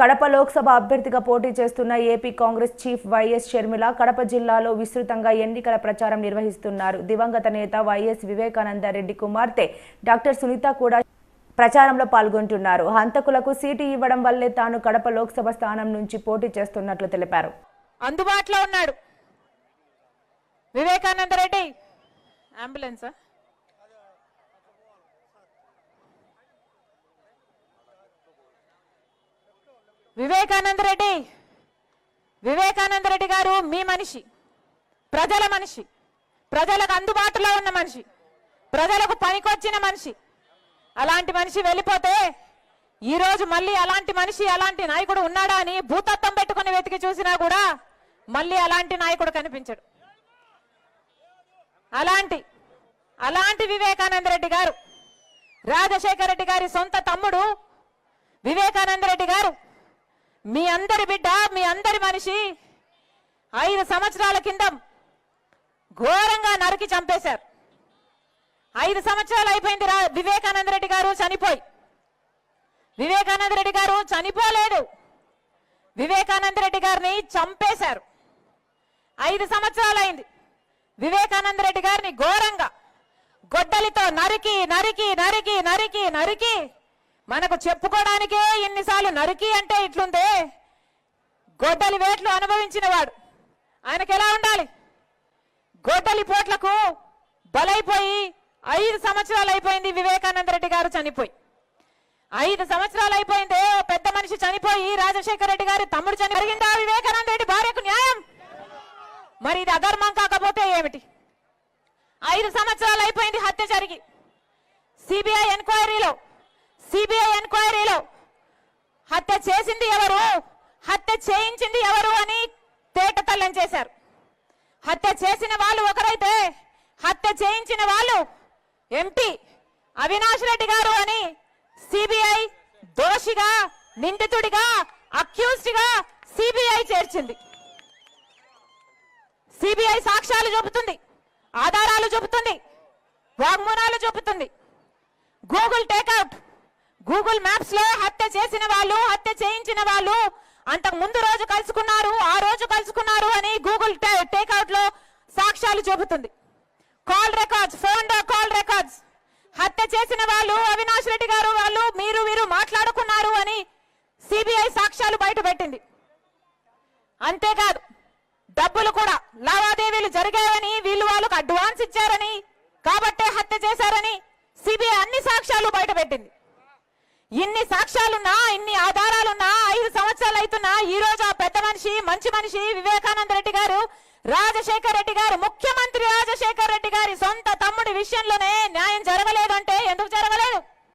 కడప లోక్సభ అభ్యర్థిగా పోటీ చేస్తున్న AP Congress chief YS Sharmila Kadapa జిల్లాలో విస్తృతంగా ఎన్నికల ప్రచారం నిర్వహిస్తున్నారు. దివంగత నేత వైఎస్ వివేకానంద రెడ్డి కుమార్తె డాక్టర్ సునీత కూడా ప్రచారంలో పాల్గొంటున్నారు. హంతకులకు సీటు ఇవ్వడం వల్లే తాను కడప లోక్సభ స్థానం నుంచి పోటీ చేస్తున్నట్లు తెలిపారు. అందుబాటులో ఉన్నాడు వివేకానంద రెడ్డి. అంబులెన్స్ వివేకానంద రెడ్డి గారు మీ మనిషి, ప్రజల మనిషి, ప్రజలకు అందుబాటులో ఉన్న మనిషి, ప్రజలకు పనికొచ్చిన మనిషి. అలాంటి మనిషి వెళ్ళిపోతే ఈరోజు మళ్ళీ అలాంటి మనిషి, అలాంటి నాయకుడు ఉన్నాడా అని భూతత్వం పెట్టుకుని వెతికి చూసినా కూడా మళ్ళీ అలాంటి నాయకుడు కనిపించడు. అలాంటి వివేకానంద రెడ్డి గారు, రాజశేఖర రెడ్డి గారి సొంత తమ్ముడు వివేకానంద రెడ్డి గారు, మీ అందరి బిడ్డ, మీ అందరి మనిషి 5 సంవత్సరాల కింద ఘోరంగా నరికి చంపేశారు. 5 సంవత్సరాలు అయిపోయింది వివేకానంద రెడ్డి గారు చనిపోయి. వివేకానంద రెడ్డి గారు చనిపోలేదు, వివేకానంద రెడ్డి గారిని చంపేశారు. 5 సంవత్సరాలు అయింది. వివేకానంద రెడ్డి గారిని ఘోరంగా గొడ్డలితో నరికి నరికి నరికి నరికి నరికి మనకు చెప్పుకోవడానికే ఎన్నిసార్లు నరికి అంటే ఇట్లుందే. గొడ్డలి వేట్లు అనుభవించిన వాడు ఆయనకు ఎలా ఉండాలి? గొడ్డలి పోట్లకు బలైపోయి 5 సంవత్సరాలు అయిపోయింది వివేకానంద రెడ్డి గారు చనిపోయి. 5 సంవత్సరాలు అయిపోయిందే. పెద్ద మనిషి చనిపోయి రాజశేఖర రెడ్డి గారి తమ్ముడు జరిగిందా వివేకానంద రెడ్డి భార్యకు న్యాయం? మరి ఇది అధర్మం కాకపోతే ఏమిటి? 5 సంవత్సరాలు అయిపోయింది హత్య జరిగి. సిబిఐ ఎంక్వైరీలో హత్య చేసింది ఎవరు, హత్య చేయించింది ఎవరు అని తేటతెల్లం చేశారు. హత్య చేసిన వాళ్ళు ఒకరైతే హత్య చేయించిన వాళ్ళు ఎంపీ అవినాష్ రెడ్డి గారు అని సిబిఐ దోషిగా, నిందితుడిగా, అక్యూజ్డ్ గా సిబిఐ చేర్చింది. సిబిఐ సాక్ష్యాలు చూపుతుంది, ఆధారాలు చూపుతుంది, వాగ్మూలాలు చూపుతుంది. గూగుల్ మ్యాప్స్ లో హత్య చేసిన వాళ్ళు, హత్య చేయించిన వాళ్ళు అంతకు ముందు రోజు కలుసుకున్నారు, ఆ రోజు కలుసుకున్నారు అని గూగుల్ టేక్అవుట్ లో సాక్ష్యాలు చూపుతుంది. Call records, phone call records, హత్య చేసిన వాళ్ళు అవినాష్ రెడ్డి గారు వాళ్ళు వీరు మాట్లాడుకున్నారు అని సిబిఐ సాక్ష్యాలు బయట పెట్టింది. అంతేకాదు డబ్బులు కూడా లావాదేవీలు జరిగాయని, వాళ్ళకు అడ్వాన్స్ ఇచ్చారని, కాబట్టే హత్య చేశారని సిబిఐ అన్ని సాక్ష్యాలు బయట పెట్టింది. ఇన్ని సాక్ష్యాలున్నా, ఇన్ని ఆధారాలున్నా 5 సంవత్సరాలు అవుతున్నా ఈ రోజు ఆ పెద్ద మనిషి, మంచి మనిషి వివేకానంద రెడ్డి గారు, రాజశేఖర రెడ్డి గారు, ముఖ్యమంత్రి రాజశేఖర రెడ్డి గారి సొంత తమ్ముడి విషయంలోనే